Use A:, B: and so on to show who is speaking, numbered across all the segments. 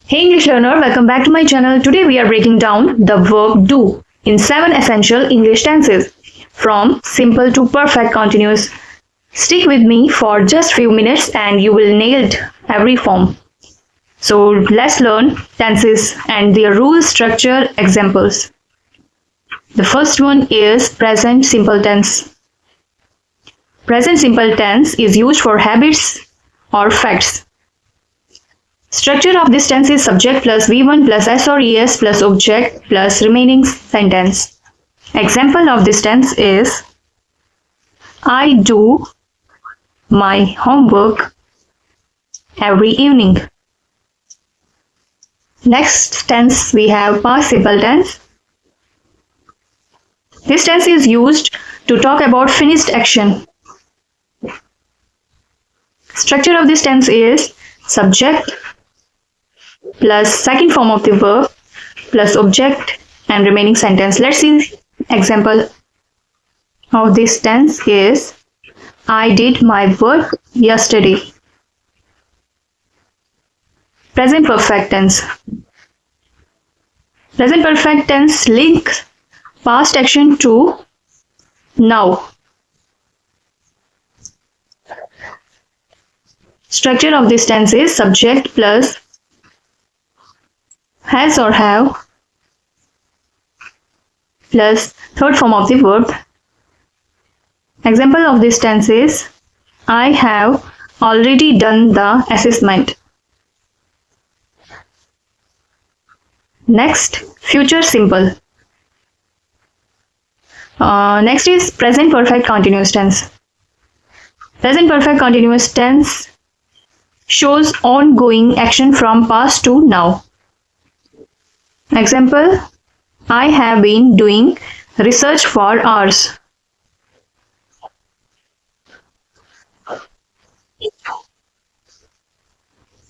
A: Hey English learner, welcome back to my channel. Today we are breaking down the verb do in 7 essential English tenses from simple to perfect continuous. Stick with me for just few minutes and you will nail every form. So let's learn tenses and their rules, structure, examples. The first one is present simple tense. Present simple tense is used for habits or facts. Structure of this tense is subject plus V1 plus S or ES plus object plus remaining sentence. Example of this tense is I do my homework every evening. Next tense we have past simple tense. This tense is used to talk about finished action. Structure of this tense is subject plus second form of the verb plus object and remaining sentence. Let's see example of this tense is I did my work yesterday. Present perfect tense. Present perfect tense links past action to now. Structure of this tense is subject plus has or have plus third form of the verb. Example of this tense is I have already done the assessment. Next, future simple. Next is present perfect continuous tense. Present perfect continuous tense shows ongoing action from past to now. Example, I have been doing research for hours.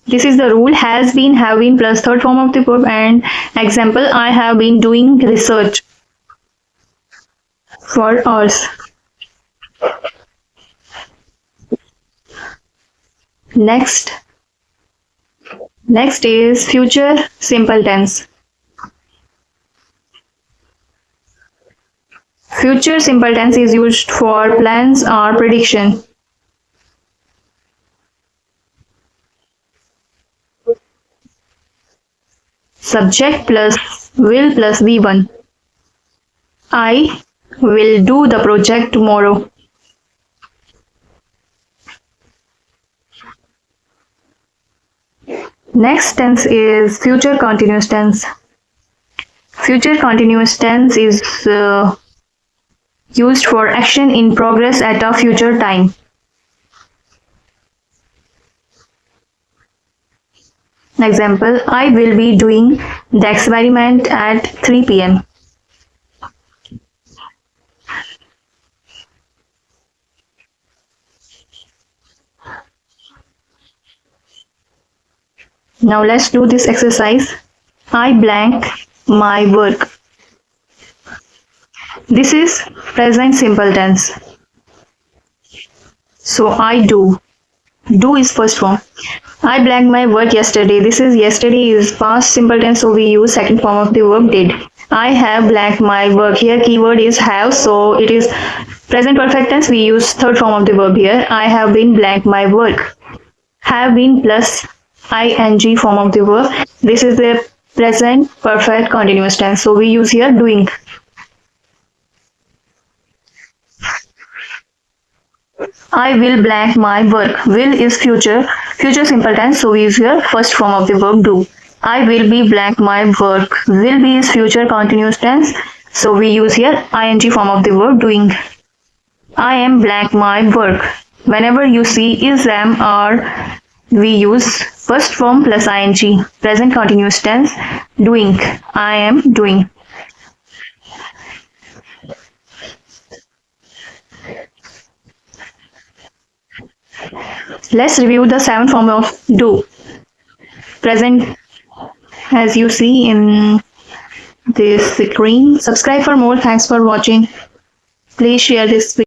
A: This is the rule has been, have been plus third form of the verb and example, I have been doing research for hours. Next is future simple tense. Future simple tense is used for plans or prediction. Subject plus will plus V1. I will do the project tomorrow. Next tense is future continuous tense. Future continuous tense is used for action in progress at a future time. Example, I will be doing the experiment at 3 p.m. Now let's do this exercise. I blank my work. This is present simple tense. So I do. Do is first form. I blanked my work yesterday. This is yesterday is past simple tense, so we use second form of the verb did. I have blanked my work. Here keyword is have, so it is present perfect tense. We use third form of the verb here. I have been blank my work. Have been plus ing form of the verb. This is the present perfect continuous tense, so we use here doing. I will blank my work. Will is future simple tense, so we use here first form of the verb do. I will be blank my work. Will be is future continuous tense, so we use here ing form of the verb doing. I am blank my work. Whenever you see is am or we use first form plus ing, present continuous tense, doing. I am doing. Let's review the 7 form of do. Present as you see in this screen. Subscribe for more. Thanks for watching. Please share this video.